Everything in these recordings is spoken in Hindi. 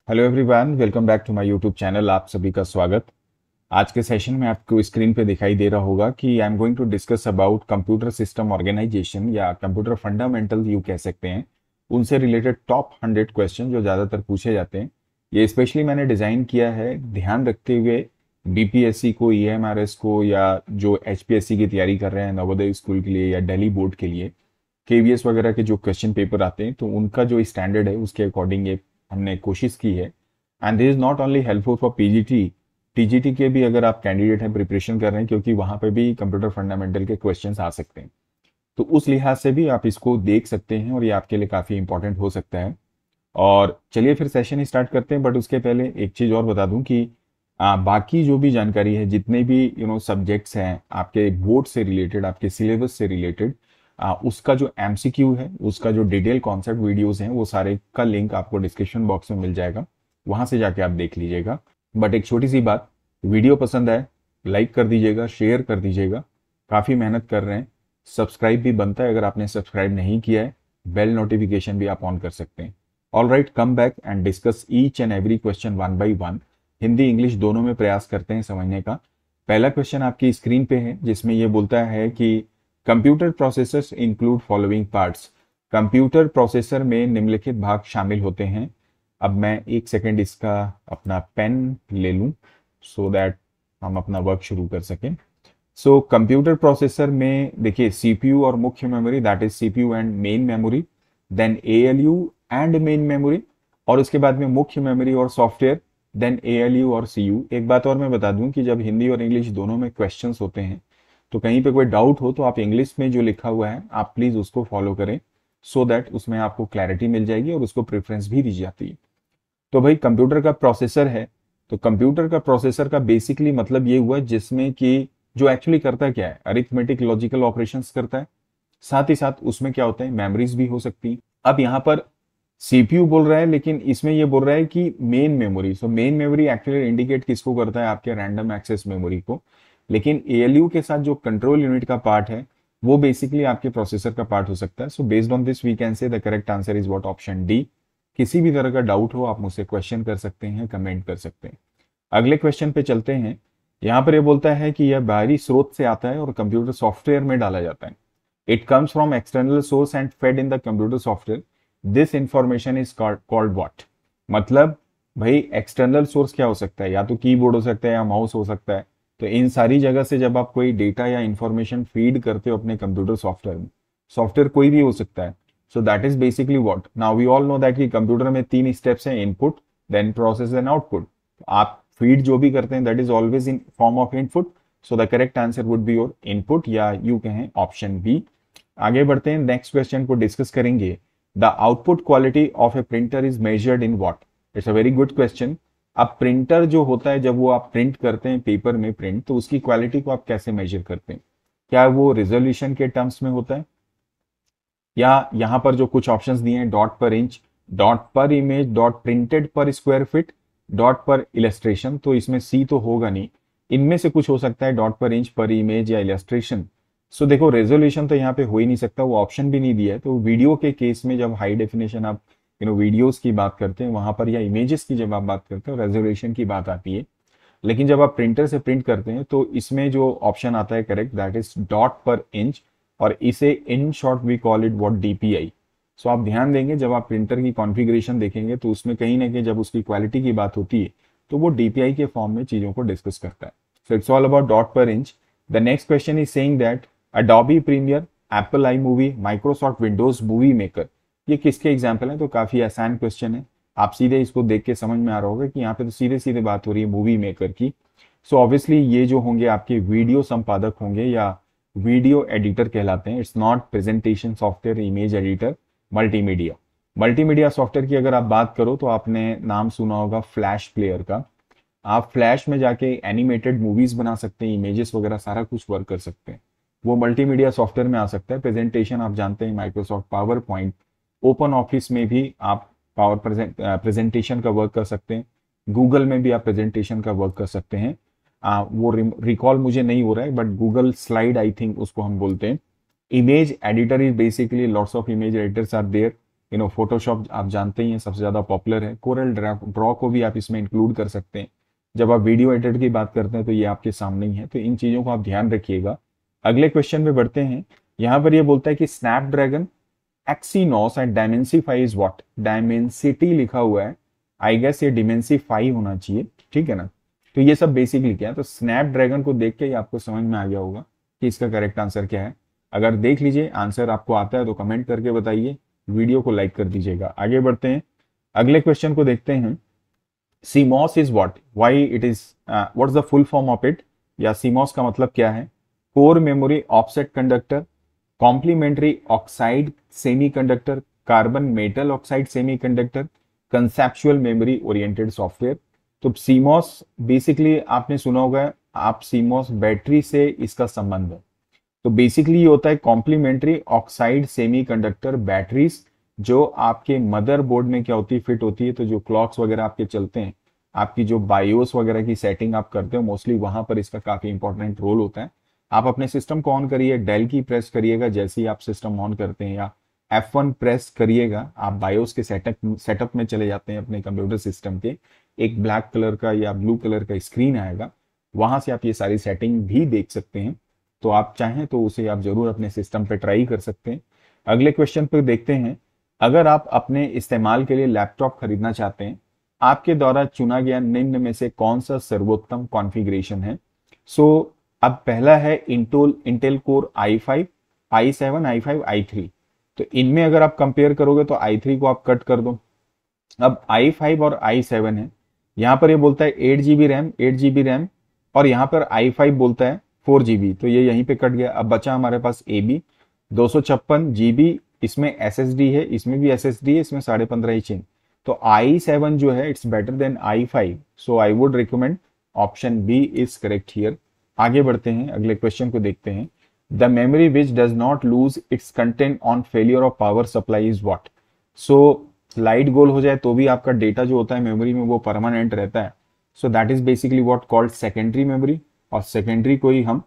Hello everyone, welcome back to my YouTube channel. आप सभी का स्वागत। आज के सेशन में आपको स्क्रीन पे दिखाई दे रहा होगा कि I am going to discuss about computer system organization या कंप्यूटर फंडामेंटल यू कह सकते हैं। उनसे रिलेटेड टॉप 100 क्वेश्चन जो ज़्यादातर पूछे जाते हैं, ये स्पेशली मैंने डिज़ाइन किया है ध्यान रखते हुए बीपीएससी को, ईएमआरएस को, या जो एचपीएससी की तैयारी कर रहे हैं नवोदय स्कूल के लिए या दिल्ली बोर्ड के लिए, केवीएस वगैरह के जो क्वेश्चन पेपर आते हैं, तो उनका जो स्टैंडर्ड है उसके अकॉर्डिंग ये हमने कोशिश की है। And this is not only helpful for PGT, TGT के भी अगर आप कैंडिडेट हैं, प्रिपरेशन कर रहे हैं, क्योंकि वहां पे भी कंप्यूटर फंडामेंटल के क्वेश्चंस आ सकते हैं। तो उस लिहाज से भी आप इसको देख सकते हैं और ये आपके लिए काफ़ी इंपॉर्टेंट हो सकता है। और चलिए फिर सेशन स्टार्ट करते हैं, बट उसके पहले एक चीज़ और बता दूं कि बाकी जो भी जानकारी है, जितने भी सब्जेक्ट्स हैं आपके बोर्ड से रिलेटेड, आपके सिलेबस से रिलेटेड, उसका जो एमसीक्यू है, उसका जो डिटेल कॉन्सेप्ट वीडियोस हैं, वो सारे का लिंक आपको डिस्क्रिप्शन बॉक्स में मिल जाएगा, वहां से जाके आप देख लीजिएगा। बट एक छोटी सी बात, वीडियो पसंद आए लाइक कर दीजिएगा, शेयर कर दीजिएगा। काफ़ी मेहनत कर रहे हैं, सब्सक्राइब भी बनता है, अगर आपने सब्सक्राइब नहीं किया है बेल नोटिफिकेशन भी आप ऑन कर सकते हैं। All right, come back and discuss each and every question one by one. Hindi English दोनों में प्रयास करते हैं समझने का। पहला क्वेश्चन आपकी स्क्रीन पे है, जिसमें यह बोलता है कि computer processors include following parts. Computer processor में निम्नलिखित भाग शामिल होते हैं। अब मैं एक सेकेंड इसका अपना पेन ले लूं सो दैट हम अपना वर्क शुरू कर सकें। सो कंप्यूटर प्रोसेसर में देखिए सीपीयू और मुख्य memory, that is CPU and main memory, then ALU and main memory, और उसके बाद में मुख्य मेमोरी और सॉफ्टवेयर, देन एएलयू और सीयू। एक बात और मैं बता दूं कि जब हिंदी और इंग्लिश दोनों में क्वेश्चंस होते हैं, तो कहीं पे कोई डाउट हो तो आप इंग्लिश में जो लिखा हुआ है आप प्लीज उसको फॉलो करें, सो दैट उसमें आपको क्लैरिटी मिल जाएगी और उसको प्रेफरेंस भी दी जाती है। तो भाई कंप्यूटर का प्रोसेसर है, तो कंप्यूटर का प्रोसेसर का बेसिकली मतलब ये हुआ जिसमें कि जो एक्चुअली करता क्या है, अरिथमेटिक लॉजिकल ऑपरेशंस करता है, साथ ही साथ उसमें क्या होता है, मेमोरीज भी हो सकती है। अब यहाँ पर सीपीयू बोल रहा है, लेकिन इसमें ये बोल रहा है कि main memory. So main memory actually indicate किसको करता है, आपके रैंडम एक्सेस मेमोरी को। लेकिन एएलयू के साथ जो कंट्रोल यूनिट का पार्ट है, वो बेसिकली आपके प्रोसेसर का पार्ट हो सकता है। So based on this we can say the correct answer is what, option D. किसी भी तरह का डाउट हो आप मुझसे क्वेश्चन कर सकते हैं, कमेंट कर सकते हैं। अगले क्वेश्चन पे चलते हैं। यहाँ पर ये बोलता है कि यह बाहरी स्रोत से आता है और कंप्यूटर सॉफ्टवेयर में डाला जाता है। It comes from external source and fed in the computer software. This information is called what. मतलब भाई एक्सटर्नल सोर्स क्या हो सकता है, या तो कीबोर्ड हो सकता है या माउस हो सकता है। तो इन सारी जगह से जब आप कोई डेटा या इंफॉर्मेशन फीड करते हो अपने कंप्यूटर सॉफ्टवेयर में, सॉफ्टवेयर कोई भी हो सकता है। So that is basically what. Now we all know that कि कंप्यूटर में 3 स्टेप्स हैं, input, then process and output. आप फीड जो भी करते हैं that is always in form of input. So the correct answer would be your input, या यू कहें ऑप्शन बी। आगे बढ़ते हैं, नेक्स्ट क्वेश्चन को डिस्कस करेंगे। The output quality of a printer is measured in what. It's a very good question. अब प्रिंटर जो होता है, जब वो आप प्रिंट करते हैं पेपर में प्रिंट, तो उसकी क्वालिटी को आप कैसे मेजर करते हैं? क्या वो रेजोल्यूशन के टर्म्स में होता है, या यहाँ पर जो कुछ ऑप्शंस दिए हैं, डॉट पर इंच, डॉट पर इमेज, डॉट प्रिंटेड पर स्क्वायर फीट, डॉट पर इलस्ट्रेशन? तो इसमें सी तो होगा नहीं, इनमें से कुछ हो सकता है, डॉट पर इंच, पर इमेज या इलस्ट्रेशन। सो देखो रेजोल्यूशन तो यहाँ पे हो ही नहीं सकता, वो ऑप्शन भी नहीं दिया है। तो वीडियो के केस में जब हाई डेफिनेशन आप वीडियोस की बात करते हैं वहां पर, या इमेजेस की जब आप बात करते हैं, रेजोल्यूशन की बात आती है। लेकिन जब आप प्रिंटर से प्रिंट करते हैं तो इसमें जो ऑप्शन आता है correct, that is dot per inch, और इसे in short we call it what, DPI. सो आप ध्यान देंगे जब आप प्रिंटर की कॉन्फ़िगरेशन देखेंगे तो उसमें कहीं ना कहीं जब उसकी क्वालिटी की बात होती है तो वो डीपीआई के फॉर्म में चीजों को डिस्कस करता है। So it's all about dot per inch. The next question is saying that Adobe Premiere, Apple iMovie, Microsoft Windows Movie Maker, ये किसके एग्जाम्पल हैं? तो काफी आसान क्वेश्चन है, आप सीधे इसको देख के समझ में आ रहा होगा कि यहाँ पे तो सीधे सीधे बात हो रही है मूवी मेकर की। सो ऑब्वियसली ये जो होंगे आपके वीडियो संपादक होंगे, या वीडियो एडिटर कहलाते हैं। It's not presentation software, image editor, multimedia. Multimedia software की अगर आप बात करो तो आपने नाम सुना होगा फ्लैश प्लेयर का। आप फ्लैश में जाके एनिमेटेड मूवीज बना सकते हैं, इमेजेस वगैरह सारा कुछ वर्क कर सकते हैं, वो मल्टीमीडिया सॉफ्टवेयर में आ सकता है। प्रेजेंटेशन आप जानते हैं Microsoft power point, open office में भी आप पावर प्रेजेंटेशन का वर्क कर सकते हैं, गूगल में भी आप प्रेजेंटेशन का वर्क कर सकते हैं। वो रिकॉल मुझे नहीं हो रहा है, but Google slide I think उसको हम बोलते हैं। Image editor is basically lots of image editors are there, Photoshop आप जानते ही हैं सबसे ज़्यादा पॉपुलर है। कोरल ड्रॉ को भी आप इसमें इंक्लूड कर सकते हैं। जब आप वीडियो एडिट की बात करते हैं तो ये आपके सामने ही है, तो इन चीज़ों को आप ध्यान रखिएगा। अगले क्वेश्चन में बढ़ते हैं। यहाँ पर ये बोलता है कि Snapdragon Exynos and Dimensity is what. Dimensity लिखा हुआ है, आई गेस ये डिमेंसिफाई होना चाहिए, ठीक है ना। तो ये सब बेसिकली क्या है, तो स्नैपड्रैगन को देख के ही आपको समझ में आ गया होगा कि इसका करेक्ट आंसर क्या है। अगर देख लीजिए आंसर आपको आता है तो कमेंट करके बताइए, वीडियो को लाइक कर दीजिएगा। आगे बढ़ते हैं, अगले क्वेश्चन को देखते हैं। CMOS is what, why it is, what is the full form of it, या CMOS का मतलब क्या है। Core memory offset conductor, complementary oxide semiconductor, carbon metal oxide semiconductor, conceptual memory oriented software. तो CMOS बेसिकली आपने सुना होगा, आप CMOS बैटरी से इसका संबंध है। तो बेसिकली ये होता है कॉम्प्लीमेंट्री ऑक्साइड सेमीकंडक्टर बैटरीज, जो आपके मदरबोर्ड में क्या होती है, फिट होती है। तो जो क्लॉक्स वगैरह आपके चलते हैं, आपकी जो बायोस वगैरह की सेटिंग आप करते हो मोस्टली, वहां पर इसका काफी इंपॉर्टेंट रोल होता है। आप अपने सिस्टम को ऑन करिए, डेल की प्रेस करिएगा जैसे ही आप सिस्टम ऑन करते हैं, या F1 प्रेस करिएगा, आप बायोस के सेटअप में चले जाते हैं अपने कंप्यूटर सिस्टम के। एक ब्लैक कलर का या ब्लू कलर का स्क्रीन आएगा, वहां से आप ये सारी सेटिंग भी देख सकते हैं। तो आप चाहें तो उसे आप जरूर अपने सिस्टम पे ट्राई कर सकते हैं। अगले क्वेश्चन पे देखते हैं। अगर आप अपने इस्तेमाल के लिए लैपटॉप खरीदना चाहते हैं, आपके द्वारा चुना गया निम्न में से कौन सा सर्वोत्तम कॉन्फ़िगरेशन है। अब पहला है Intel core i5, i7, i5, i3। तो इनमें अगर आप कंपेयर करोगे तो i3 को आप कट कर दो। अब i5 और i7 है, यहाँ पर ये बोलता है 8 GB रैम, 8 GB रैम, और यहाँ पर i5 बोलता है 4 GB, तो ये यहीं पे कट गया। अब बचा हमारे पास AB 256 GB, इसमें SSD है, इसमें भी SSD है, इसमें 15.5 इंच। तो i7 जो है it's better than i5, so I would recommend option B is correct here. आगे बढ़ते हैं, अगले क्वेश्चन को देखते हैं। The memory which does not lose its content on failure of power supply is what. So light गोल हो जाए तो भी आपका डेटा जो होता है मेमोरी में वो परमानेंट रहता है। So that is basically what called secondary memory, और सेकेंडरी को ही हम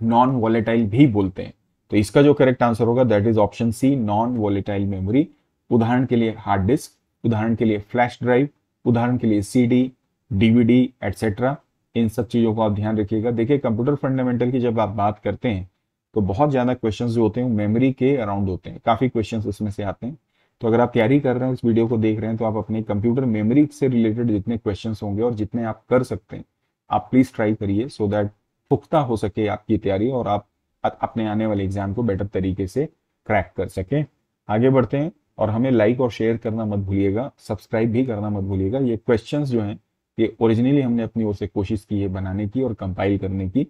नॉन वॉलेटाइल भी बोलते हैं। तो इसका जो करेक्ट आंसर होगा that is option C, non volatile memory. उदाहरण के लिए हार्ड डिस्क, उदाहरण के लिए फ्लैश ड्राइव, उदाहरण के लिए CD, DVD एटसेट्रा। इन सब चीजों को आप ध्यान रखिएगा। देखिए कंप्यूटर फंडामेंटल की जब आप बात करते हैं तो बहुत ज्यादा क्वेश्चंस जो होते हैं मेमोरी के अराउंड होते हैं, काफी क्वेश्चंस उसमें से आते हैं। तो अगर आप तैयारी कर रहे हैं, इस वीडियो को देख रहे हैं, तो आप अपने कंप्यूटर मेमोरी से रिलेटेड जितने क्वेश्चंस होंगे और जितने आप कर सकते हैं, आप प्लीज ट्राई करिए, सो दैट पुख्ता हो सके आपकी तैयारी और आप अपने आने वाले एग्जाम को बेटर तरीके से क्रैक कर सकें। आगे बढ़ते हैं, और हमें लाइक और शेयर करना मत भूलिएगा, सब्सक्राइब भी करना मत भूलिएगा। ये क्वेश्चंस जो हैं ये ओरिजिनली हमने अपनी ओर से कोशिश की है बनाने की और कंपाइल करने की।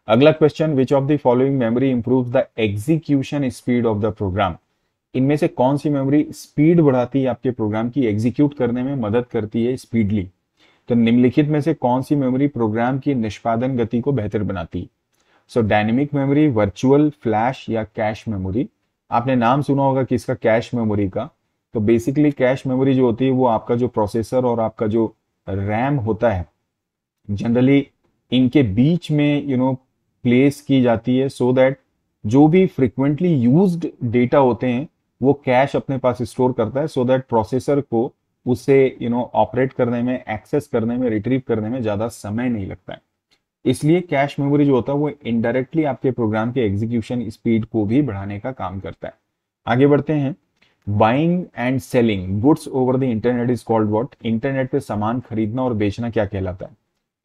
अगला question, which of the following memory improve the execution speed of the program. इनमें से कौन सी मेमोरी स्पीड बढ़ाती है, आपके प्रोग्राम की एग्जीक्यूट करने में मदद करती है स्पीडली। तो निम्नलिखित में से कौन सी मेमोरी प्रोग्राम की निष्पादन गति को बेहतर बनाती है। सो डायनेमिक मेमोरी, वर्चुअल, फ्लैश या कैश मेमोरी। आपने नाम सुना होगा किसका, कैश मेमोरी का। तो बेसिकली कैश मेमोरी जो होती है वो आपका जो प्रोसेसर और आपका जो रैम होता है, जनरली इनके बीच में प्लेस की जाती है, सो दैट जो भी फ्रिक्वेंटली यूज्ड डेटा होते हैं वो कैश अपने पास स्टोर करता है, सो दैट प्रोसेसर को उसे ऑपरेट करने में, एक्सेस करने में, रिट्रीव करने में ज्यादा समय नहीं लगता है। इसलिए कैश मेमोरी जो होता है वो इनडायरेक्टली आपके प्रोग्राम के एग्जीक्यूशन स्पीड को भी बढ़ाने का काम करता है। आगे बढ़ते हैं। Buying and selling goods over the internet is called what. Internet पे सामान खरीदना और बेचना क्या कहलाता है।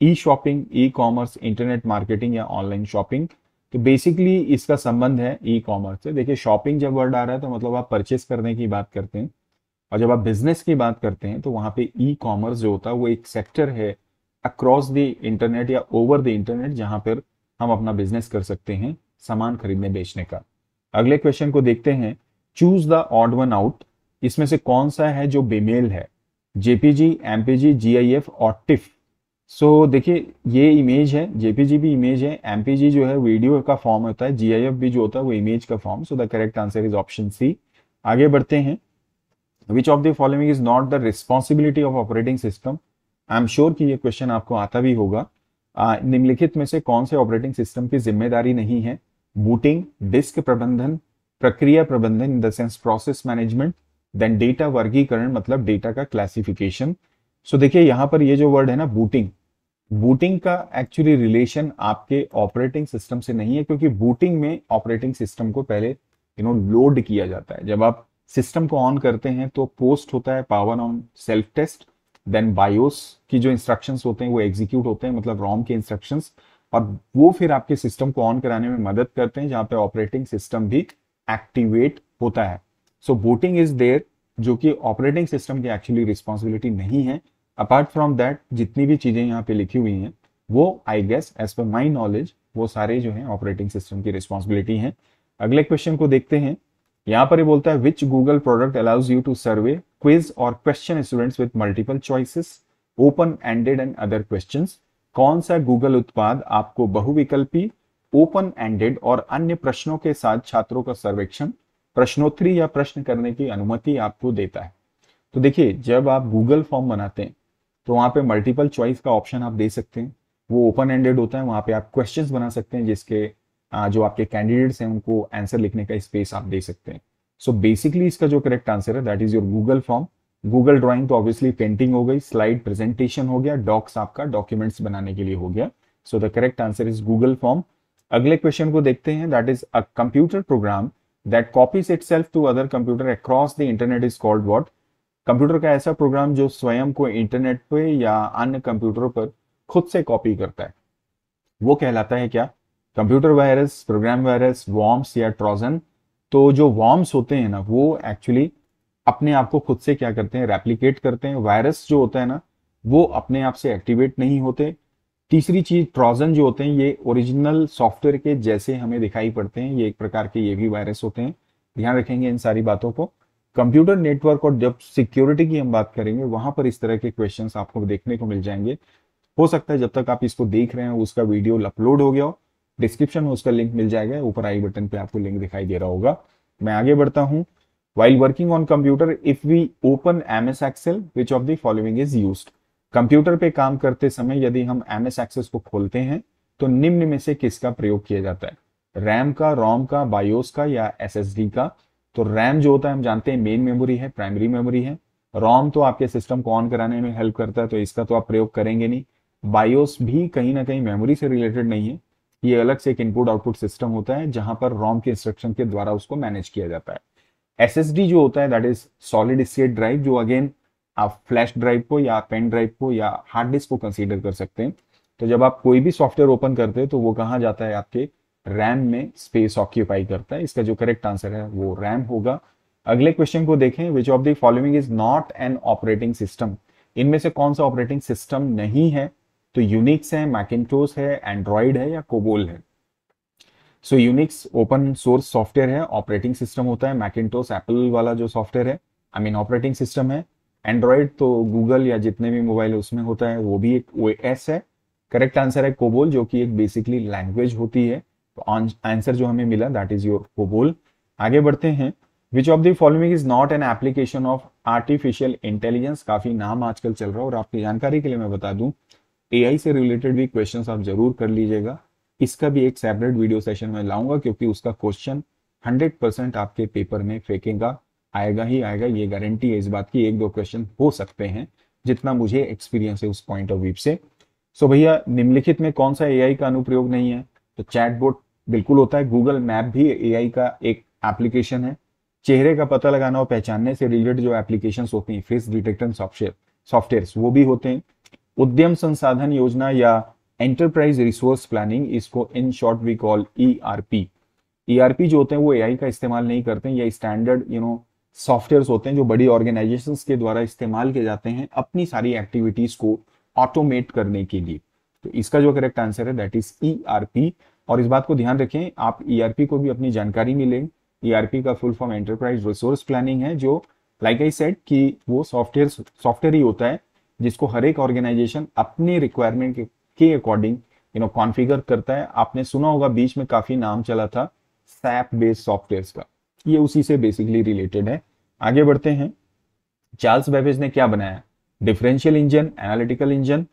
E shopping, E commerce, internet marketing या ऑनलाइन शॉपिंग। तो बेसिकली इसका संबंध है ई कॉमर्स से। देखिए शॉपिंग जब वर्ड आ रहा है तो मतलब आप परचेस करने की बात करते हैं, और जब आप बिजनेस की बात करते हैं तो वहां पे ई कॉमर्स जो होता है वो एक सेक्टर है अक्रॉस द इंटरनेट या ओवर द इंटरनेट, जहां पर हम अपना बिजनेस कर सकते हैं सामान खरीदने बेचने का। अगले क्वेश्चन को देखते हैं। Choose the odd one out. इसमें से कौन सा है जो बेमेल है। JPG, MPG, GIF और टिफ। सो देखिए ये इमेज है, JPG भी इमेज है, MPG जो है वीडियो का फॉर्म होता है, GIF भी जो होता है वो इमेज का form. So the correct answer is option C. आगे बढ़ते हैं। Which of the following is not the responsibility of operating system. I am sure कि ये क्वेश्चन आपको आता भी होगा। निम्नलिखित में से कौन से ऑपरेटिंग सिस्टम की जिम्मेदारी नहीं है। बूटिंग, डिस्क प्रबंधन, प्रक्रिया प्रबंधन in the sense process management, then data वर्गीकरण मतलब डेटा का क्लासिफिकेशन। सो देखिए यहाँ पर ये जो वर्ड है ना बूटिंग, बूटिंग का एक्चुअली रिलेशन आपके ऑपरेटिंग सिस्टम से नहीं है, क्योंकि बूटिंग में ऑपरेटिंग सिस्टम को पहले लोड किया जाता है। जब आप सिस्टम को ऑन करते हैं तो पोस्ट होता है power on self test, then BIOS की जो इंस्ट्रक्शंस होते हैं वो एग्जीक्यूट होते हैं, मतलब रोम के इंस्ट्रक्शंस, और वो फिर आपके सिस्टम को ऑन कराने में मदद करते हैं, जहां पे ऑपरेटिंग सिस्टम भी एक्टिवेट होता है। सो बूटिंग इज देयर, जो कि ऑपरेटिंग सिस्टम की एक्चुअली रिस्पॉन्सिबिलिटी नहीं है। अपार्ट फ्रॉम दैट जितनी भी चीजें यहाँ पे लिखी हुई हैं वो I guess as per my knowledge वो सारे जो है ऑपरेटिंग सिस्टम की रिस्पॉन्सिबिलिटी है। अगले क्वेश्चन को देखते हैं। यहाँ पर ये बोलता है विच Google product allows you to survey quiz और question students with multiple choices, open ended and other questions. कौन सा गूगल उत्पाद आपको बहुविकल्पी, ओपन एंडेड और अन्य प्रश्नों के साथ छात्रों का सर्वेक्षण, प्रश्नोत्तरी या प्रश्न करने की अनुमति आपको देता है? तो देखिए जब आप गूगल फॉर्म बनाते हैं तो वहां पे मल्टीपल चॉइस का ऑप्शन आप दे सकते हैं, वो ओपन एंडेड होता है, वहां पे आप क्वेश्चंस बना सकते हैं जिसके जो आपके कैंडिडेट्स हैं उनको आंसर लिखने का स्पेस आप दे सकते हैं। सो बेसिकली इसका जो करेक्ट आंसर है that is your Google form. Google drawing तो ऑब्वियसली पेंटिंग हो गई, स्लाइड प्रेजेंटेशन हो गया, डॉक्स आपका डॉक्यूमेंट्स बनाने के लिए हो गया। So the correct answer is Google form. अगले क्वेश्चन को देखते हैं। That is a computer program that copies itself to other computer across the internet is called what? Computer का ऐसा प्रोग्राम जो स्वयं को इंटरनेट पे या अन्य कंप्यूटरों पर खुद से कॉपी करता है वो कहलाता है क्या? Computer virus, program virus, worms या ट्रोजन? तो जो वॉर्म्स होते हैं ना वो एक्चुअली अपने आप को खुद से क्या करते हैं, रेप्लिकेट करते हैं। वायरस जो होता है ना वो अपने आप से एक्टिवेट नहीं होते। तीसरी चीज ट्रोजन जो होते हैं ये ओरिजिनल सॉफ्टवेयर के जैसे हमें दिखाई पड़ते हैं, ये एक प्रकार के ये भी वायरस होते हैं। ध्यान रखेंगे इन सारी बातों को। कंप्यूटर नेटवर्क और जब सिक्योरिटी की हम बात करेंगे वहां पर इस तरह के क्वेश्चंस आपको देखने को मिल जाएंगे। हो सकता है जब तक आप इसको देख रहे हैं उसका वीडियो अपलोड हो गया हो, डिस्क्रिप्शन में उसका लिंक मिल जाएगा, ऊपर आई बटन पे आपको लिंक दिखाई दे रहा होगा। मैं आगे बढ़ता हूं। While working on computer if we open MS Excel which of the following is used? Computer पे काम करते समय यदि हम एमएस एक्सेस को खोलते हैं तो निम्न में से किसका प्रयोग किया जाता है? रैम का, रोम का, बायोस का या एसएसडी का? तो रैम जो होता है हम जानते हैं मेन मेमोरी है, प्राइमरी मेमोरी है। रोम तो आपके सिस्टम को ऑन कराने में हेल्प करता है तो इसका तो आप प्रयोग करेंगे नहीं। बायोस भी कहीं ना कहीं मेमोरी से रिलेटेड नहीं है, ये अलग से एक इनपुट आउटपुट सिस्टम होता है जहां पर रोम के इंस्ट्रक्शन के द्वारा उसको मैनेज किया जाता है। एसएसडी जो होता है that is solid state drive, जो अगेन आप फ्लैश ड्राइव को या पेन ड्राइव को या हार्ड डिस्क को कंसीडर कर सकते हैं। तो जब आप कोई भी सॉफ्टवेयर ओपन करते हैं तो वो कहाँ जाता है, आपके रैम में स्पेस ऑक्यूपाई करता है। इसका जो करेक्ट आंसर है वो रैम होगा। अगले क्वेश्चन को देखें। Which of the following is not an operating system? इनमें से कौन सा ऑपरेटिंग सिस्टम नहीं है? तो यूनिक्स है, मैकिन्टोश है, एंड्रॉइड है या कोबोल है? सो यूनिक्स ओपन सोर्स सॉफ्टवेयर है, ऑपरेटिंग सिस्टम होता है। मैकिन्टोश एप्पल वाला जो सॉफ्टवेयर है, आई मीन ऑपरेटिंग सिस्टम है। एंड्रॉइड तो गूगल या जितने भी मोबाइल है उसमें होता है, वो भी एक ओएस है। करेक्ट आंसर है कोबोल, जो कि एक बेसिकली लैंग्वेज होती है। तो आंसर जो हमें मिला दैट इज योर कोबोल। आगे बढ़ते हैं। Which of the following is not an application of artificial intelligence? काफी नाम आजकल चल रहा है और आपकी जानकारी के लिए मैं बता दूं एआई से रिलेटेड भी क्वेश्चंस आप जरूर कर लीजिएगा। इसका भी एक सेपरेट वीडियो सेशन में लाऊंगा क्योंकि उसका क्वेश्चन 100% आपके पेपर में फेंकेगा, आएगा ही आएगा, ये गारंटी है इस बात की। एक दो क्वेश्चन हो सकते हैं जितना मुझे एक्सपीरियंस है उस पॉइंट ऑफ व्यू से। सो भैया निम्नलिखित में कौन सा एआई का अनुप्रयोग नहीं है? तो चैटबॉट बिल्कुल होता है। गूगल मैप भी एआई का एक एप्लीकेशन है। चेहरे का पता लगाना और पहचानने से रिलेटेड जो एप्लीकेशंस होती हैं, फेस डिटेक्शन सॉफ्टवेयर वो भी होते हैं। उद्यम संसाधन योजना या एंटरप्राइज रिसोर्स प्लानिंग, इसको in short we call ERP. ERP जो होते हैं वो एआई का इस्तेमाल नहीं करते हैं, ये स्टैंडर्ड सॉफ्टवेयर्स होते हैं जो बड़ी ऑर्गेनाइजेशंस के द्वारा इस्तेमाल किए जाते हैं अपनी सारी एक्टिविटीज को ऑटोमेट करने के लिए। तो इसका जो करेक्ट आंसर है दैट इज ईआरपी। और इस बात को ध्यान रखें, आप ईआरपी को भी अपनी जानकारी में लें। ईआरपी का full form enterprise resource planning है, जो लाइक आई सेड कि वो सॉफ्टवेयर ही होता है जिसको हर एक ऑर्गेनाइजेशन अपने रिक्वायरमेंट के अकॉर्डिंग कॉन्फ़िगर करता है। आपने सुना होगा बीच में काफी नाम चला था सैप बेस्ड सॉफ्टवेयर्स का, ये उसी से बेसिकली रिलेटेड है। आगे बढ़ते हैं। चार्ल्स बेबेज ने क्या बनाया? Differential engine, analytical engine,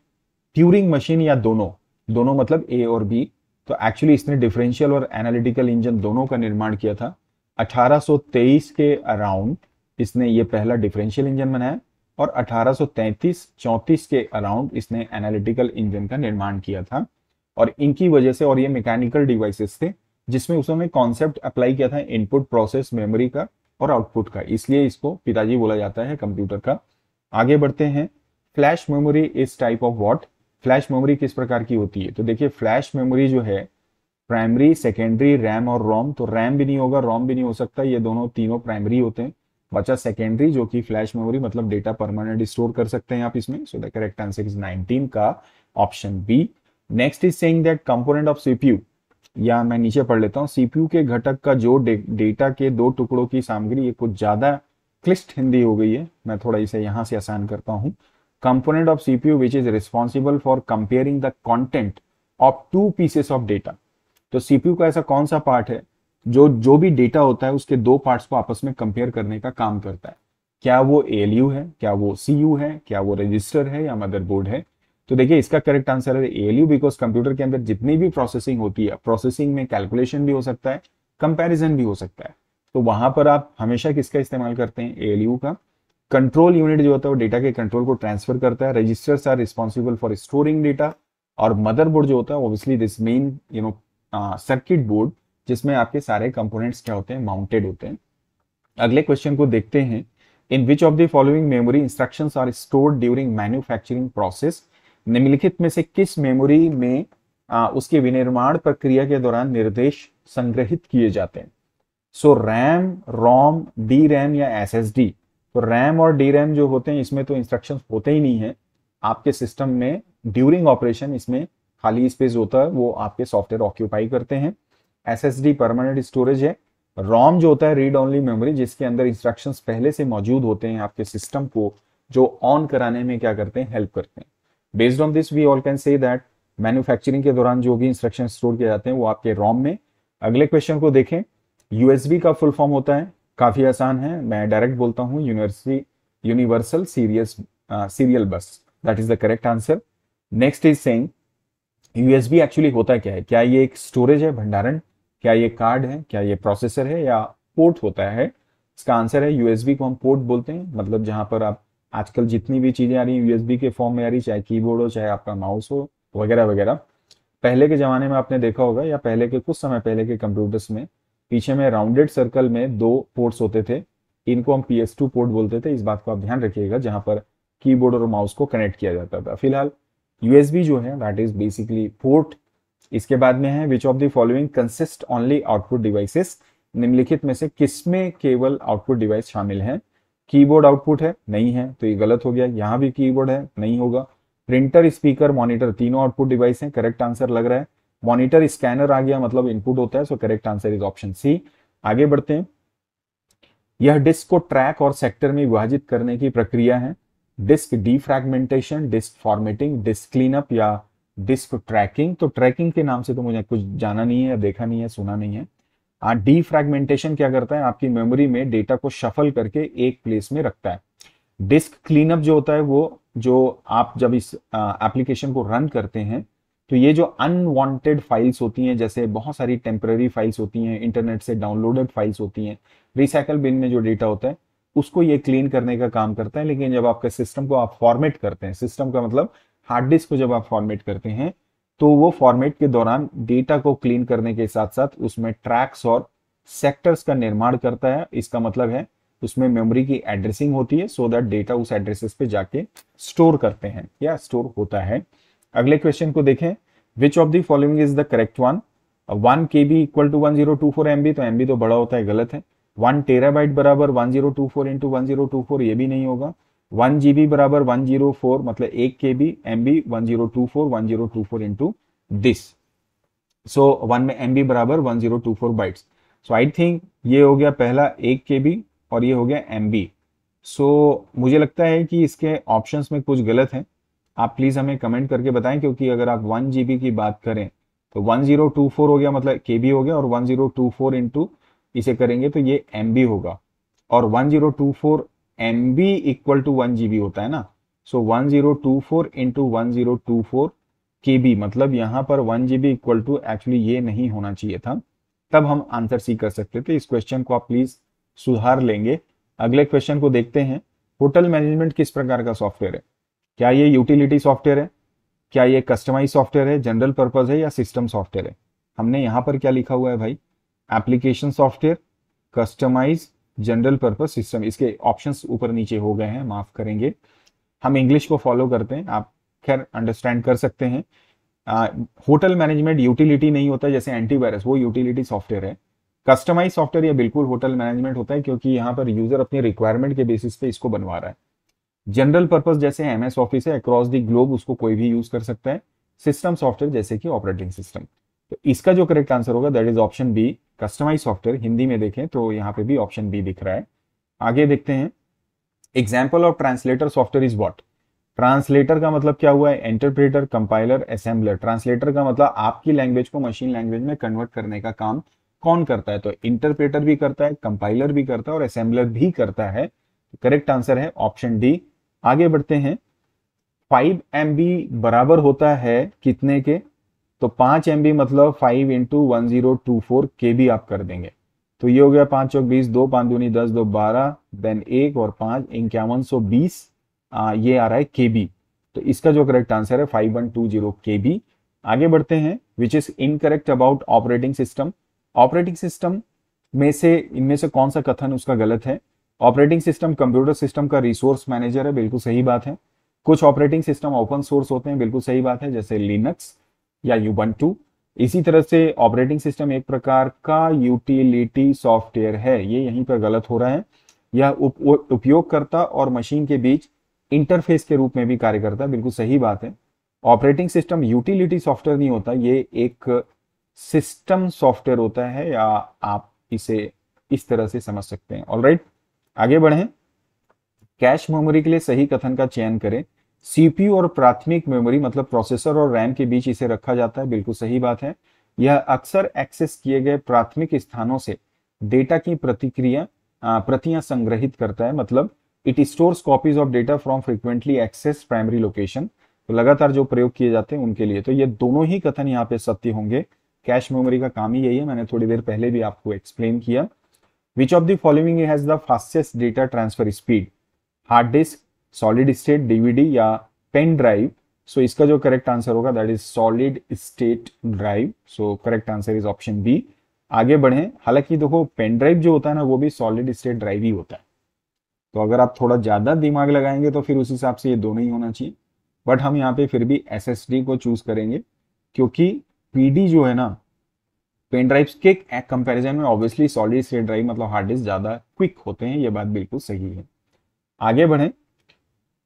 Turing machine या दोनों? दोनों मतलब ए और बी। तो एक्चुअली इसने डिफरेंशियल और एनालिटिकल इंजन दोनों का निर्माण किया था 1823 के अराउंड। इसने ये पहला डिफरेंशियल इंजन बनाया और 1833-34 के अराउंड इसने एनालिटिकल इंजन का निर्माण किया था। और इनकी वजह से, और ये मैकेनिकल डिवाइसेस थे जिसमें उसने कॉन्सेप्ट अप्लाई किया था इनपुट प्रोसेस मेमोरी का और आउटपुट का, इसलिए इसको पिताजी बोला जाता है कंप्यूटर का। आगे बढ़ते हैं। फ्लैश मेमोरी इस type of what, flash memory किस प्रकार की होती है? तो देखिए फ्लैश मेमोरी जो है प्राइमरी, सेकेंडरी, रैम और रोम। तो रैम भी नहीं होगा, रोम भी नहीं हो सकता, ये दोनों तीनों प्राइमरी होते हैं। बचा सेकेंडरी जो कि फ्लैश मेमोरी, मतलब डेटा परमानेंट स्टोर कर सकते हैं आप इसमें। So the correct answer is 19 का option B. Next is saying that component of CPU, या मैं नीचे पढ़ लेता हूँ, सीपीयू के घटक का जो डेटा के दो टुकड़ों की सामग्री, ये कुछ ज्यादा क्लिष्ट हिंदी हो गई है, मैं थोड़ा इसे यहां से आसान करता हूँ। Component of CPU which is responsible for comparing the content of two pieces of data. तो सीपीयू का ऐसा कौन सा पार्ट है जो भी डेटा होता है उसके दो पार्ट्स को आपस में कंपेयर करने का काम करता है? क्या वो एएलयू है, क्या वो सीयू है, क्या वो रजिस्टर है या मदरबोर्ड है? तो देखिए इसका करेक्ट आंसर है एएलयू, बिकॉज कंप्यूटर के अंदर जितनी भी प्रोसेसिंग होती है, प्रोसेसिंग में कैलकुलेशन भी हो सकता है, कंपैरिजन भी हो सकता है, तो वहां पर आप हमेशा किसका इस्तेमाल करते हैं? एएलयू का। कंट्रोल यूनिट जो होता है वो डेटा के कंट्रोल को ट्रांसफर करता है। Registers are responsible for storing data. और मदरबोर्ड जो होता है obviously this main circuit board, जिसमें आपके सारे कंपोनेंट्स क्या होते हैं? माउंटेड होते हैं। अगले क्वेश्चन को देखते हैं। In which of the following memory instructions are stored during manufacturing process? निम्नलिखित में से किस मेमोरी में उसके विनिर्माण प्रक्रिया के दौरान निर्देश संग्रहित किए जाते हैं? सो रैम, रोम, डी रैम या एसएसडी? तो रैम और डी रैम जो होते हैं इसमें तो इंस्ट्रक्शंस होते ही नहीं है आपके सिस्टम में ड्यूरिंग ऑपरेशन, इसमें खाली स्पेस होता है, वो आपके सॉफ्टवेयर ऑक्यूपाई करते हैं। एसएसडी परमानेंट स्टोरेज है। रोम जो होता है रीड ओनली मेमोरी, जिसके अंदर इंस्ट्रक्शंस पहले से मौजूद होते हैं, आपके सिस्टम को जो ऑन कराने में क्या करते हैं? हेल्प करते हैं। Based on this we all can say that manufacturing के दौरान जो भी इंस्ट्रक्शन स्टोर किए जाते हैं वो आपके रोम में। अगले क्वेश्चन को देखें। यूएसबी का फुल फॉर्म होता है, काफी आसान है, मैं डायरेक्ट बोलता हूं, यूनिवर्सल सीरियल बस, that is the correct answer. Next is saying USB actually होता क्या है? क्या ये एक स्टोरेज है, भंडारण? क्या ये कार्ड है? क्या ये प्रोसेसर है या पोर्ट होता है? इसका आंसर है यूएसबी को हम पोर्ट बोलते हैं, मतलब जहां पर आप आजकल जितनी भी चीजें आ रही है यूएसबी के फॉर्म में आ रही, चाहे कीबोर्ड हो, चाहे आपका माउस हो, वगैरह वगैरह। पहले के जमाने में आपने देखा होगा, या पहले के कुछ समय पहले के कंप्यूटर्स में पीछे में राउंडेड सर्कल में दो पोर्ट्स होते थे, इनको हम PS2 पोर्ट बोलते थे। इस बात को आप ध्यान रखिएगा, जहां पर कीबोर्ड और माउस को कनेक्ट किया जाता था। फिलहाल यूएसबी जो है दैट इज बेसिकली पोर्ट। इसके बाद में है विच of the following consist only output devices? निम्नलिखित में से किसमें केवल आउटपुट डिवाइस शामिल है? कीबोर्ड आउटपुट है? नहीं है, तो ये गलत हो गया। यहाँ भी कीबोर्ड है? नहीं होगा। प्रिंटर, स्पीकर, मॉनिटर, तीनों आउटपुट डिवाइस हैं, करेक्ट आंसर लग रहा है। मॉनिटर स्कैनर आ गया, मतलब इनपुट होता है, so correct answer is option C. आगे बढ़ते हैं। यह डिस्क को ट्रैक और सेक्टर में विभाजित करने की प्रक्रिया है। Disk defragmentation, disk formatting, disk cleanup या डिस्क ट्रैकिंग? तो ट्रैकिंग के नाम से तो मुझे कुछ जाना नहीं है, देखा नहीं है, सुना नहीं है। डीफ्रैगमेंटेशन क्या करता है? आपकी मेमोरी में डेटा को शफल करके एक प्लेस में रखता है। डिस्क क्लीनअप जो होता है वो, जो आप जब इस एप्लीकेशन को रन करते हैं तो ये जो अनवांटेड फाइल्स होती हैं, जैसे बहुत सारी टेम्पररी फाइल्स होती हैं, इंटरनेट से डाउनलोडेड फाइल्स होती हैं, रिसाइकल बिन में जो डेटा होता है उसको ये क्लीन करने का काम करता है। लेकिन जब आपके सिस्टम को आप फॉर्मेट करते हैं, सिस्टम का मतलब हार्ड डिस्क को जब आप फॉर्मेट करते हैं, तो वो फॉर्मेट के दौरान डेटा को क्लीन करने के साथ साथ उसमें ट्रैक्स और सेक्टर्स का निर्माण करता है। इसका मतलब है उसमें मेमोरी की एड्रेसिंग होती है, सो दैट डेटा उस एड्रेसेस पे जाके स्टोर करते हैं या स्टोर होता है। अगले क्वेश्चन को देखें। Which of the following is the correct one? 1 KB equal to 1024 MB, तो MB तो बड़ा होता है, गलत है। 1 टेराबाइट बराबर 1024 इंटू 1024, ये भी नहीं होगा। 1 GB बराबर 104, मतलब 1 KB MB 1024 इंटू दिस, सो 1 में MB बराबर 1024 बाइट्स। सो आई थिंक ये हो गया पहला 1 KB और ये हो गया MB। सो मुझे लगता है कि इसके ऑप्शंस में कुछ गलत है, आप प्लीज हमें कमेंट करके बताएं, क्योंकि अगर आप 1 GB की बात करें तो 1024 हो गया, मतलब KB हो गया, और 1024 इंटू इसे करेंगे तो ये MB होगा, और 1024 MB इक्वल टू 1 GB होता है ना। सो 1024 इंटू 1024 KB, मतलब यहाँ पर 1 GB इक्वल टू, एक्चुअली ये नहीं होना चाहिए था, तब हम आंसर सी कर सकते थे। इस क्वेश्चन को आप प्लीज सुधार लेंगे अगले क्वेश्चन को देखते हैं। होटल मैनेजमेंट किस प्रकार का सॉफ्टवेयर है? क्या ये यूटिलिटी सॉफ्टवेयर है, क्या ये कस्टमाइज सॉफ्टवेयर है, जनरल पर्पज है, या सिस्टम सॉफ्टवेयर है? हमने यहां पर क्या लिखा हुआ है भाई? Application software, customise, general purpose, system. इसके ऑप्शंस ऊपर नीचे हो गए हैं, माफ करेंगे। हम इंग्लिश को फॉलो करते हैं, आप खैर अंडरस्टैंड कर सकते हैं। होटल मैनेजमेंट यूटिलिटी नहीं होता, जैसे एंटीवायरस वो यूटिलिटी सॉफ्टवेयर है। कस्टमाइज सॉफ्टवेयर ये बिल्कुल होटल मैनेजमेंट होता है, क्योंकि यहाँ पर यूजर अपनी रिक्वायरमेंट के बेसिस पे इसको बनवा रहा है। जनरल पर्पस जैसे एमएस ऑफिस है, अक्रॉस द ग्लोब उसको कोई भी यूज कर सकता है। सिस्टम सॉफ्टवेयर जैसे कि ऑपरेटिंग सिस्टम। तो इसका जो करेक्ट आंसर होगा that is option B, customise software. Hindi में देखें तो यहाँ पे भी ऑप्शन बी दिख रहा है। आगे देखते हैं। Example of translator software is what? Translator का मतलब क्या हुआ है? Interpreter, compiler, assembler. ट्रांसलेटर का मतलब आपकी लैंग्वेज को मशीन लैंग्वेज में कन्वर्ट करने का काम कौन करता है? तो इंटरप्रेटर भी करता है, कंपाइलर भी करता है और असेंबलर भी करता है। करेक्ट आंसर है ऑप्शन डी। आगे बढ़ते हैं। 5 MB बराबर होता है कितने के? तो 5 MB मतलब 5 इंटू 1024 KB आप कर देंगे। तो ये हो गया 5 चौक 20, 2 5 दूनी 10, 2 12, देन 1 और 5 5120। ये आ रहा है KB। तो इसका जो करेक्ट आंसर है 5120 KB। आगे बढ़ते हैं। Which is incorrect about operating system? Operating system में से इनमें से कौन सा कथन उसका गलत है? ऑपरेटिंग सिस्टम कंप्यूटर सिस्टम का रिसोर्स मैनेजर है, बिल्कुल सही बात है। कुछ ऑपरेटिंग सिस्टम ओपन सोर्स होते हैं, बिल्कुल सही बात है, जैसे लिनक्स या यूबंटू। इसी तरह से ऑपरेटिंग सिस्टम एक प्रकार का यूटिलिटी सॉफ्टवेयर है, ये यहीं पर गलत हो रहा है। यह उपयोगकर्ता और मशीन के बीच इंटरफेस के रूप में भी कार्य करता है, बिल्कुल सही बात है। ऑपरेटिंग सिस्टम यूटिलिटी सॉफ्टवेयर नहीं होता, ये एक सिस्टम सॉफ्टवेयर होता है, या आप इसे इस तरह से समझ सकते हैं। ऑलराइट, आगे बढ़ें। कैश मेमोरी के लिए सही कथन का चयन करें। सीपीयू और प्राथमिक मेमोरी मतलब प्रोसेसर और रैम के बीच इसे रखा जाता है, बिल्कुल सही बात है। यह अक्सर एक्सेस किए गए प्राथमिक स्थानों से डेटा की प्रतियां संग्रहित करता है, मतलब it stores copies of data from frequently access primary location. तो लगातार जो प्रयोग किए जाते हैं उनके लिए। तो ये दोनों ही कथन यहाँ पे सत्य होंगे। कैश मेमोरी का काम ही यही है, मैंने थोड़ी देर पहले भी आपको एक्सप्लेन किया। Which of the following has the fastest data transfer speed? Hard disk, solid state DVD या पेन ड्राइव? सो इसका जो करेक्ट आंसर होगा that is solid state drive. So correct answer is option B. आगे बढ़ें। हालांकि देखो पेन ड्राइव जो होता है ना वो भी सॉलिड स्टेट ड्राइव ही होता है, तो अगर आप थोड़ा ज्यादा दिमाग लगाएंगे तो फिर उस हिसाब से ये दोनों ही होना चाहिए। बट हम यहाँ पे फिर भी एसएसडी को चूज करेंगे, क्योंकि पीडी जो है ना पेन ड्राइव के कंपैरिजन में ऑब्वियसली सॉलिड स्टेट ड्राइव मतलब हार्ड डिस्क ज्यादा क्विक होते हैं, ये बात बिल्कुल सही है। आगे बढ़ें।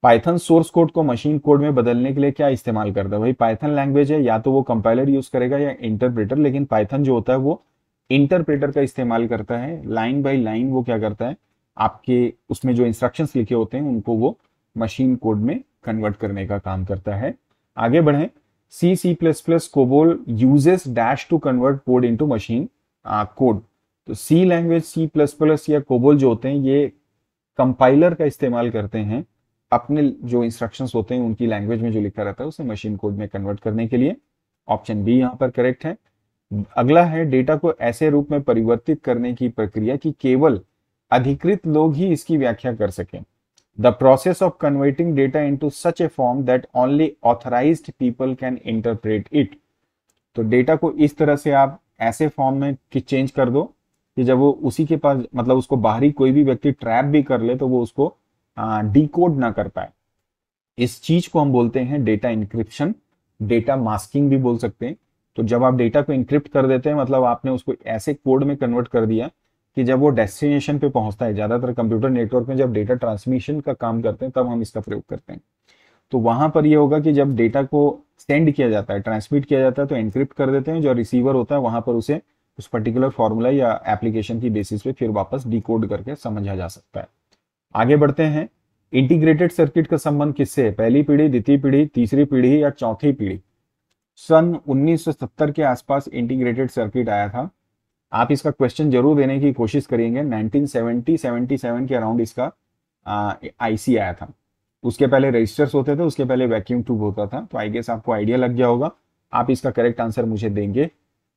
पाइथन सोर्स कोड को मशीन कोड में बदलने के लिए क्या इस्तेमाल करता है? भाई पाइथन लैंग्वेज है, या तो वो कंपाइलर यूज करेगा या इंटरप्रेटर, लेकिन पाइथन जो होता है वो इंटरप्रेटर का इस्तेमाल करता है। लाइन बाय लाइन वो क्या करता है, आपके उसमें जो इंस्ट्रक्शंस लिखे होते हैं उनको वो मशीन कोड में कन्वर्ट करने का काम करता है। आगे बढ़ें। C++ COBOL uses dash to convert code into machine code. तो सी लैंग्वेज C++ या कोबोल जो होते हैं ये कंपाइलर का इस्तेमाल करते हैं अपने जो इंस्ट्रक्शंस होते हैं उनकी लैंग्वेज में जो लिखा रहता है उसे मशीन कोड में कन्वर्ट करने के लिए। ऑप्शन बी यहाँ पर करेक्ट है। अगला है डेटा को ऐसे रूप में परिवर्तित करने की प्रक्रिया कि केवल अधिकृत लोग ही इसकी व्याख्या कर सकें। The process of converting data into such A form that only authorised people can interpret it. तो डेटा को इस तरह से आप ऐसे फॉर्म में चेंज कर दो कि जब वो उसी के पास मतलब उसको बाहरी कोई भी व्यक्ति ट्रैप भी कर ले तो वो उसको डिकोड ना कर पाए। इस चीज को हम बोलते हैं डेटा इंक्रिप्शन, डेटा मास्किंग भी बोल सकते हैं। तो जब आप डेटा को इंक्रिप्ट कर देते हैं मतलब आपने उसको ऐसे कोड में कन्वर्ट कर दिया कि जब वो डेस्टिनेशन पे पहुंचता है, ज्यादातर कंप्यूटर नेटवर्क में जब डेटा ट्रांसमिशन का काम करते हैं तब हम इसका प्रयोग करते हैं। तो वहां पर ये होगा कि जब डेटा को सेंड किया जाता है, ट्रांसमिट किया जाता है तो एनक्रिप्ट कर देते हैं, जो रिसीवर होता है वहां पर उसे उस पर्टिकुलर फॉर्मूला या एप्लीकेशन की बेसिस पे फिर वापस डिकोड करके समझा जा सकता है। आगे बढ़ते हैं। इंटीग्रेटेड सर्किट का संबंध किससे है? पहली पीढ़ी, द्वितीय पीढ़ी, तीसरी पीढ़ी या चौथी पीढ़ी? सन 1970 के आसपास इंटीग्रेटेड सर्किट आया था। आप इसका क्वेश्चन जरूर देने की कोशिश करेंगे। 1970-77 के अराउंड इसका आईसी आया था। उसके पहले रजिस्टर्स होते थे, उसके पहले वैक्यूम ट्यूब होता था। तो आई गेस आपको आइडिया लग गया होगा। आप इसका करेक्ट आंसर मुझे देंगे।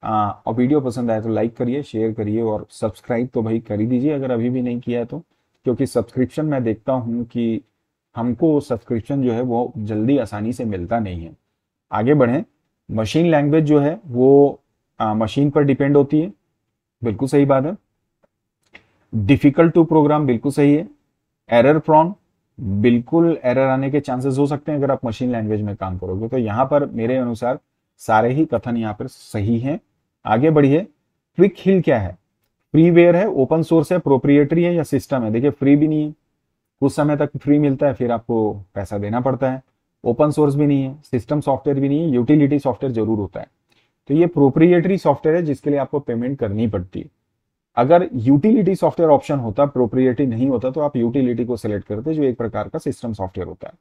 और वीडियो पसंद आए तो लाइक करिए, शेयर करिए और सब्सक्राइब तो भाई कर ही दीजिए अगर अभी भी नहीं किया है तो। क्योंकि सब्सक्रिप्शन मैं देखता हूँ कि हमको सब्सक्रिप्शन जो है वो जल्दी आसानी से मिलता नहीं है। आगे बढ़ें। मशीन लैंग्वेज जो है वो मशीन पर डिपेंड होती है, बिल्कुल सही बात है। डिफिकल्ट टू प्रोग्राम, बिल्कुल सही है। एरर प्रॉन, बिल्कुल एरर आने के चांसेस हो सकते हैं अगर आप मशीन लैंग्वेज में काम करोगे। तो यहां पर मेरे अनुसार सारे ही कथन यहां पर सही हैं। आगे बढ़िए। क्विक हिल क्या है? फ्रीवेयर है, ओपन सोर्स है, प्रोप्रिएटरी है या सिस्टम है? देखिए फ्री भी नहीं है, कुछ समय तक फ्री मिलता है, फिर आपको पैसा देना पड़ता है। ओपन सोर्स भी नहीं है, सिस्टम सॉफ्टवेयर भी नहीं है, यूटिलिटी सॉफ्टवेयर जरूर होता है। तो ये प्रोप्रिएटरी सॉफ्टवेयर है जिसके लिए आपको पेमेंट करनी पड़ती है। अगर यूटिलिटी सॉफ्टवेयर ऑप्शन होता, प्रोप्रिएटरी नहीं होता, तो आप यूटिलिटी को सिलेक्ट करते, जो एक प्रकार का सिस्टम सॉफ्टवेयर होता है।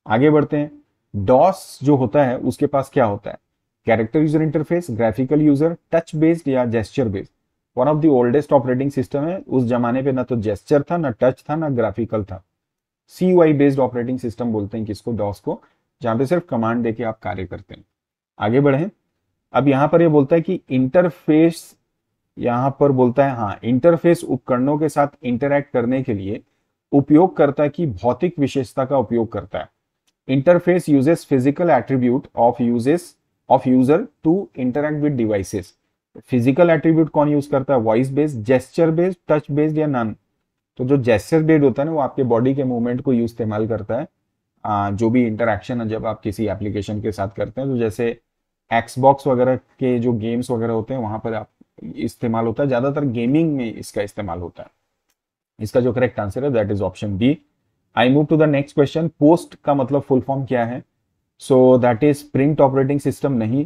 आगे बढ़ते हैं। डॉस जो होता है उसके पास क्या होता है? Character user interface, graphical user, touch based या gesture based? One of the oldest operating system है। उस जमाने पे ना तो जेस्चर था, ना टच था, ना ग्राफिकल था। CUI बेस्ड ऑपरेटिंग सिस्टम बोलते हैं किसको? डॉस को, जहां पे सिर्फ कमांड देके आप कार्य करते हैं। आगे बढ़े। अब यहां पर ये बोलता है कि इंटरफेस, यहां पर बोलता है हाँ, इंटरफेस उपकरणों के साथ इंटरैक्ट करने के लिए उपयोगकर्ता की भौतिक विशेषता का उपयोग करता है। Interface uses physical attribute of user to interact with devices. Physical attribute कौन यूज करता है? Voice based, gesture based, touch based या नन? तो जो जेस्चर बेस्ड होता है ना, वो आपके बॉडी के मूवमेंट को यूज इस्तेमाल करता है। जो भी इंटरैक्शन है जब आप किसी एप्लीकेशन के साथ करते हैं, तो जैसे एक्सबॉक्स वगैरह के जो गेम्स वगैरह होते हैं वहां पर आप इस्तेमाल होता है, ज्यादातर गेमिंग में इसका इस्तेमाल होता है। इसका जो करेक्ट आंसर है that is option B. I move to the next question. Post का मतलब फुल फॉर्म क्या है? So that is print operating system नहीं,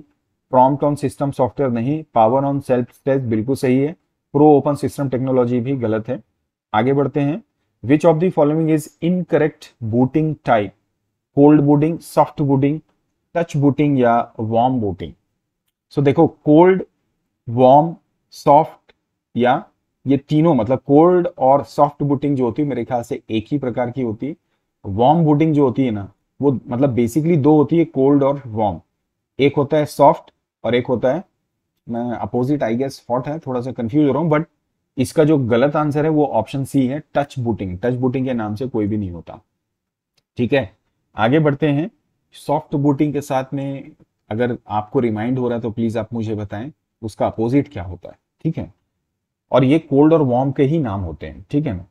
प्रॉम्प्ट ऑन सिस्टम सॉफ्टवेयर नहीं, पावर ऑन सेल्फ टेस्ट बिल्कुल सही है, प्रो ओपन सिस्टम टेक्नोलॉजी भी गलत है। आगे बढ़ते हैं। Which of the following is incorrect booting type? Cold booting, soft booting, touch booting या वार्म बूटिंग? सो देखो, कोल्ड, वार्म, सॉफ्ट या ये तीनों, मतलब कोल्ड और सॉफ्ट बूटिंग जो होती है मेरे ख्याल से एक ही प्रकार की होती है। वार्म बूटिंग जो होती है ना, वो मतलब बेसिकली दो होती है, कोल्ड और वार्म। एक होता है सॉफ्ट और एक होता है, मैं अपोजिट आई गेस हॉट है, थोड़ा सा कंफ्यूज हो रहा हूं, बट इसका जो गलत आंसर है वो ऑप्शन सी है, टच बूटिंग। टच बूटिंग के नाम से कोई भी नहीं होता। ठीक है, आगे बढ़ते हैं। सॉफ्ट बूटिंग के साथ में अगर आपको रिमाइंड हो रहा है तो प्लीज आप मुझे बताएं उसका अपोजिट क्या होता है। ठीक है, और ये कोल्ड और वार्म के ही नाम होते हैं। ठीक है ना,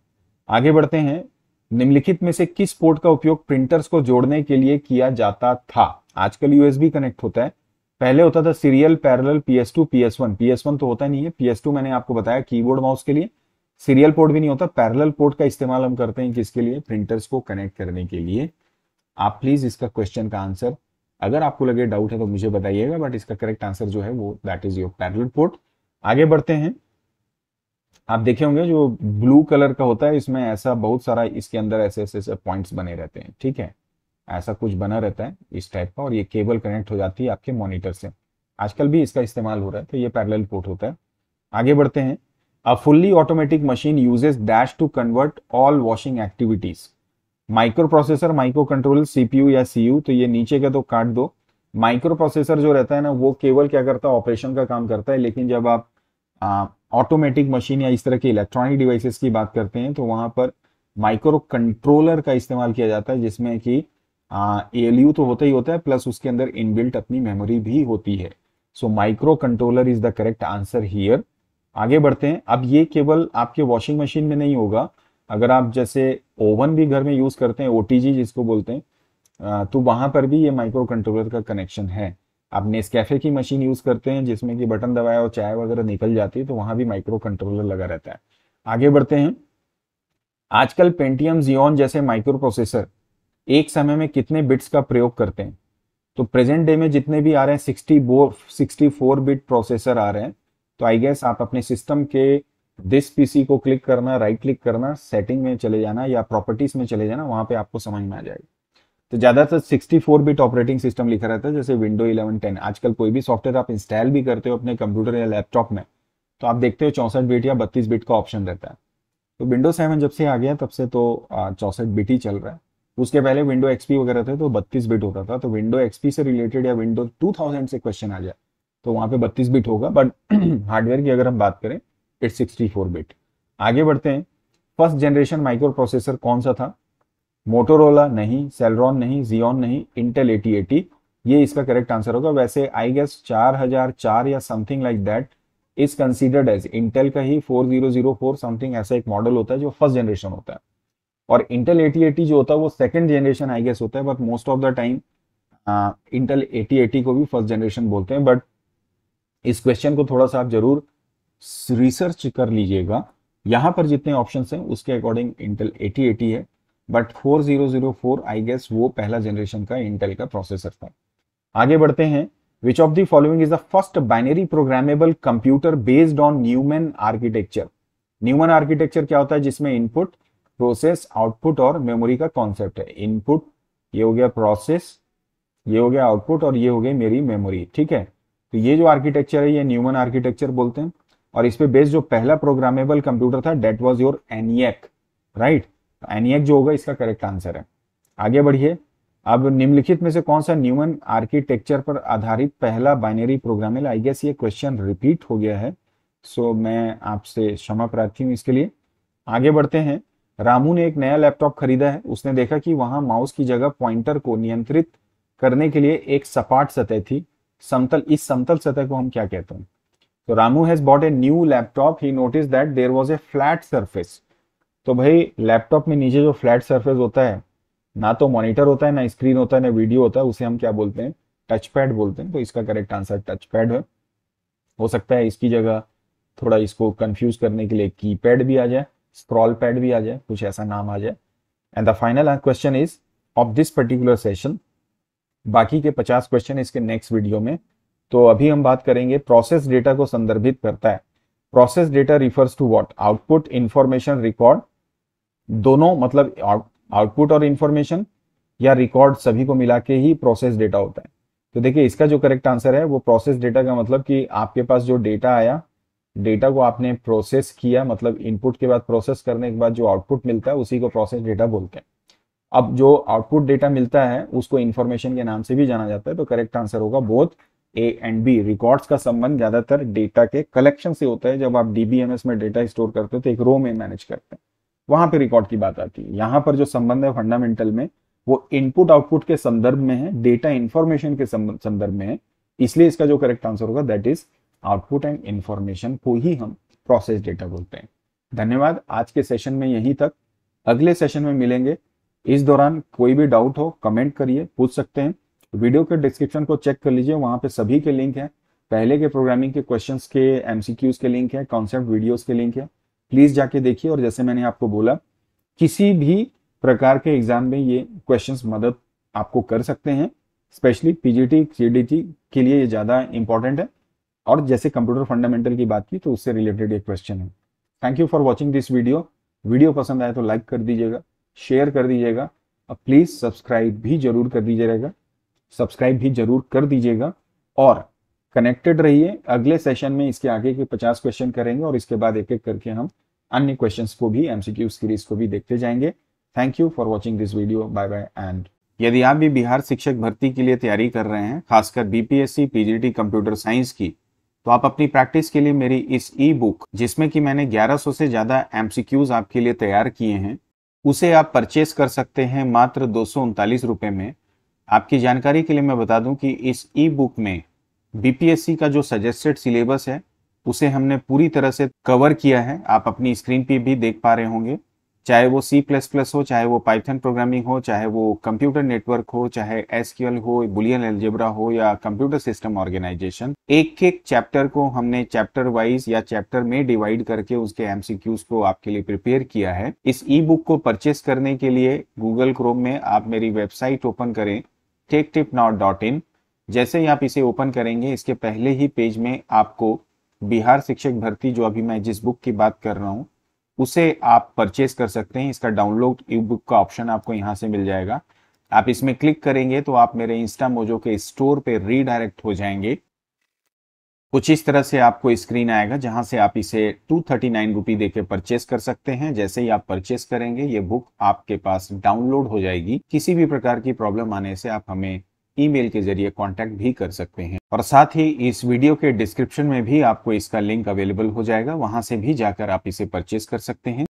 आगे बढ़ते हैं। निम्नलिखित में से किस पोर्ट का उपयोग प्रिंटर्स को जोड़ने के लिए किया जाता था? आजकल यूएसबी कनेक्ट होता है, पहले होता था serial, parallel, PS2, PS1। PS1 तो होता नहीं है, PS2 मैंने आपको बताया कीबोर्ड माउस के लिए। सीरियल पोर्ट भी नहीं होता, पैरेलल पोर्ट का इस्तेमाल हम करते हैं किसके लिए? प्रिंटर्स को कनेक्ट करने के लिए। आप प्लीज इसका क्वेश्चन का आंसर, अगर आपको लगे डाउट है तो मुझे बताइएगा, बट इसका करेक्ट आंसर जो है वो that is your parallel port. आगे बढ़ते हैं। आप देखे होंगे जो ब्लू कलर का होता है, इसमें ऐसा बहुत सारा, इसके अंदर ऐसे ऐसे ऐसे पॉइंट्स बने रहते हैं। ठीक है, ऐसा कुछ बना रहता है इस टाइप का, और ये केबल कनेक्ट हो जाती है आपके मॉनिटर से। आजकल भी इसका इस्तेमाल हो रहा है, तो ये पैरेलल पोर्ट होता है। आगे बढ़ते हैं। A fully automatic machine uses dash to convert all washing activities. Micro processor, micro controller, CPU या CU? तो ये नीचे का तो काट दो। माइक्रो प्रोसेसर जो रहता है ना, वो केवल क्या करता है? ऑपरेशन का काम करता है। लेकिन जब आप ऑटोमेटिक मशीन या इस तरह के इलेक्ट्रॉनिक डिवाइसेस की बात करते हैं तो वहां पर माइक्रो कंट्रोलर का इस्तेमाल किया जाता है, जिसमें कि ALU तो होता ही होता है, प्लस उसके अंदर इनबिल्ट अपनी मेमोरी भी होती है। So micro controller is the correct answer here. आगे बढ़ते हैं। अब ये केवल आपके वॉशिंग मशीन में नहीं होगा, अगर आप जैसे ओवन भी घर में यूज करते हैं, OTG जिसको बोलते हैं, तो वहां पर भी ये माइक्रो कंट्रोलर का कनेक्शन है। आप नेस्कैफे की मशीन यूज करते हैं जिसमें कि बटन दबाया और चाय वगैरह निकल जाती है, तो वहां भी माइक्रो कंट्रोलर लगा रहता है। आगे बढ़ते हैं। आजकल पेंटियम, जियोन जैसे माइक्रो प्रोसेसर एक समय में कितने बिट्स का प्रयोग करते हैं? तो प्रेजेंट डे में जितने भी आ रहे हैं 64 बिट प्रोसेसर आ रहे हैं। तो आई गेस आप अपने सिस्टम के दिस PC को क्लिक करना, राइट क्लिक करना, सेटिंग में चले जाना या प्रॉपर्टीज में चले जाना, वहां पे आपको समझ में आ जाएगा। तो ज्यादातर 64 बिट ऑपरेटिंग सिस्टम लिखा रहता है, जैसे विंडो 11, 10। आजकल कोई भी सॉफ्टवेयर आप इंस्टॉल भी करते हो अपने कंप्यूटर या लैपटॉप में, तो आप देखते हो 64 बिट या 32 बिट का ऑप्शन रहता है। तो विंडो 7 जब से आ गया तब से तो 64 बिट ही चल रहा है। उसके पहले विंडो XP वगैरह थे तो 32 बिट होता था। तो विंडो XP से रिलेटेड या विंडो 2000 से क्वेश्चन आ जाए तो वहां पे 32 बिट होगा, बट हार्डवेयर की अगर हम बात करें इट्स 64 बिट। आगे बढ़ते हैं। फर्स्ट जनरेशन माइक्रो प्रोसेसर कौन सा था? मोटोरोला नहीं, सेलरॉन नहीं, जियोन नहीं, इंटेल 8080, ये इसका करेक्ट आंसर होगा। वैसे आई गेस 4004 या something like that is considered as Intel का ही 4004 समथिंग ऐसा एक मॉडल होता है जो फर्स्ट जनरेशन होता है, और इंटेल 8080 जो होता है वो सेकंड जनरेशन आई गेस होता है, but most of the time Intel 8080 को भी फर्स्ट जनरेशन बोलते हैं। बट इस क्वेश्चन को थोड़ा सा आप जरूर रिसर्च कर लीजिएगा, यहाँ पर जितने ऑप्शंस हैं उसके अकॉर्डिंग इंटेल 8080 है, बट 4004 आई गेस वो पहला जनरेशन का इंटेल का प्रोसेसर था। आगे बढ़ते हैं। Which of the following is the first binary programmable computer based on Neumann architecture? Neumann architecture क्या होता है? जिसमें इनपुट, प्रोसेस, आउटपुट और मेमोरी का कॉन्सेप्ट है। इनपुट ये हो गया, प्रोसेस ये हो गया, आउटपुट और ये हो गई मेरी मेमोरी, ठीक है। तो ये जो आर्किटेक्चर है ये न्यूमैन आर्किटेक्चर बोलते हैं, और इस पे बेस्ड जो पहला प्रोग्रामेबल कंप्यूटर था that was your ENIAC, right. ENIAC जो होगा इसका करेक्ट आंसर है। आगे बढ़िए। अब निम्नलिखित में से कौन सा न्यूमैन आर्किटेक्चर पर आधारित पहला बाइनरी प्रोग्राम है? आई गेस ये क्वेश्चन रिपीट हो गया है, सो मैं आपसे क्षमा प्रार्थी हूं इसके लिए। आगे बढ़ते हैं। रामू ने एक नया लैपटॉप खरीदा है। उसने देखा कि वहां माउस की जगह पॉइंटर को नियंत्रित करने के लिए एक सपाट सतह थी, समतल। इस समतल सतह को हम क्या कहते हैं? तो Ramu has bought a new laptop, he notice that there was a flat surface. तो भाई लैपटॉप में नीचे जो फ्लैट सरफेस होता है, ना तो मॉनिटर होता है, ना स्क्रीन होता है, ना वीडियो होता है, उसे हम क्या बोलते हैं? टच पैड बोलते हैं। तो इसका करेक्ट आंसर टच पैड है। हो सकता है इसकी जगह थोड़ा इसको कंफ्यूज करने के लिए कीपैड भी आ जाए, स्क्रॉल पैड भी आ जाए, कुछ ऐसा नाम आ जाए। And the final question is of this particular session. बाकी के 50 क्वेश्चन इसके नेक्स्ट वीडियो में। तो अभी हम बात करेंगे प्रोसेस डेटा को संदर्भित करता है। Process data refers to what? Output, information, record, दोनों, मतलब आउटपुट और इंफॉर्मेशन या रिकॉर्ड सभी को मिला के ही प्रोसेस डेटा होता है। तो देखिए इसका जो करेक्ट आंसर है वो प्रोसेस डेटा का मतलब कि आपके पास जो डेटा आया, डेटा को आपने प्रोसेस किया, मतलब इनपुट के बाद प्रोसेस करने के बाद जो आउटपुट मिलता है उसी को प्रोसेस डेटा बोलते हैं। अब जो आउटपुट डेटा मिलता है उसको इंफॉर्मेशन के नाम से भी जाना जाता है। तो करेक्ट आंसर होगा both A and B. Records का संबंध ज्यादातर डेटा के कलेक्शन से होता है। जब आप डीबीएमएस में डेटा स्टोर करते हो तो एक रो में मैनेज करते हैं, वहां पे रिकॉर्ड की बात आती है। यहाँ पर जो संबंध है फंडामेंटल में वो इनपुट आउटपुट के संदर्भ में है, डेटा इंफॉर्मेशन के संदर्भ में है। इसलिए इसका जो करेक्ट आंसर होगा that is output and information को ही हम प्रोसेस डेटा बोलते हैं। धन्यवाद। आज के सेशन में यहीं तक, अगले सेशन में मिलेंगे। इस दौरान कोई भी डाउट हो कमेंट करिए, पूछ सकते हैं। वीडियो के डिस्क्रिप्शन को चेक कर लीजिए, वहां पे सभी के लिंक है। पहले के प्रोग्रामिंग के क्वेश्चंस के एमसीक्यूज के लिंक है, कॉन्सेप्ट वीडियोस के लिंक है, प्लीज जाके देखिए। और जैसे मैंने आपको बोला, किसी भी प्रकार के एग्जाम में ये क्वेश्चंस मदद आपको कर सकते हैं, स्पेशली पीजीटी सीडीटी के लिए ये ज्यादा इंपॉर्टेंट है। और जैसे कंप्यूटर फंडामेंटल की बात की तो उससे रिलेटेड एक क्वेश्चन है। Thank you for watching this video. Video पसंद आए तो लाइक कर दीजिएगा, शेयर कर दीजिएगा, और प्लीज सब्सक्राइब भी जरूर कर दीजिएगा। और कनेक्टेड रहिए। अगले सेशन में इसके आगे के 50 क्वेश्चन करेंगे और इसके बाद एक एक करके हम अन्य क्वेश्चंस को भी, एमसीक्यू सीरीज को भी देखते जाएंगे। Thank you for watching this video. Bye bye. And यदि आप भी बिहार शिक्षक भर्ती के लिए तैयारी कर रहे हैं, खासकर बीपीएससी पीजीटी कंप्यूटर साइंस की, तो आप अपनी प्रैक्टिस के लिए मेरी इस ई बुक, जिसमें कि मैंने 1100 से ज्यादा एमसीक्यूज आपके लिए तैयार किए हैं, उसे आप परचेस कर सकते हैं मात्र 239 रुपए में। आपकी जानकारी के लिए मैं बता दूं कि इस ई बुक में बीपीएससी का जो सजेस्टेड सिलेबस है उसे हमने पूरी तरह से कवर किया है। आप अपनी स्क्रीन पे भी देख पा रहे होंगे, चाहे वो C++ हो, चाहे वो पाइथन प्रोग्रामिंग हो, चाहे वो कंप्यूटर नेटवर्क हो, चाहे एसक्यूएल हो, बुलियन अलजेब्रा हो, या कंप्यूटर सिस्टम ऑर्गेनाइजेशन। एक एक चैप्टर को हमने चैप्टर वाइज या चैप्टर में डिवाइड करके उसके एमसीक्यूज को आपके लिए प्रिपेयर किया है। इस ई बुक को परचेस करने के लिए गूगल क्रोम में आप मेरी वेबसाइट ओपन करें, techtipnow.in। जैसे ही आप इसे ओपन करेंगे, इसके पहले ही पेज में आपको बिहार शिक्षक भर्ती, जो अभी मैं जिस बुक की बात कर रहा हूँ, उसे आप परचेस कर सकते हैं। इसका डाउनलोड ई बुक का ऑप्शन आपको यहाँ से मिल जाएगा। आप इसमें क्लिक करेंगे तो आप मेरे इंस्टा मोजो के स्टोर पे रीडायरेक्ट हो जाएंगे। कुछ इस तरह से आपको स्क्रीन आएगा जहां से आप इसे 239 रुपये देके परचेस कर सकते हैं। जैसे ही आप परचेस करेंगे ये बुक आपके पास डाउनलोड हो जाएगी। किसी भी प्रकार की प्रॉब्लम आने से आप हमें ईमेल के जरिए कांटेक्ट भी कर सकते हैं। और साथ ही इस वीडियो के डिस्क्रिप्शन में भी आपको इसका लिंक अवेलेबल हो जाएगा, वहां से भी जाकर आप इसे परचेस कर सकते हैं।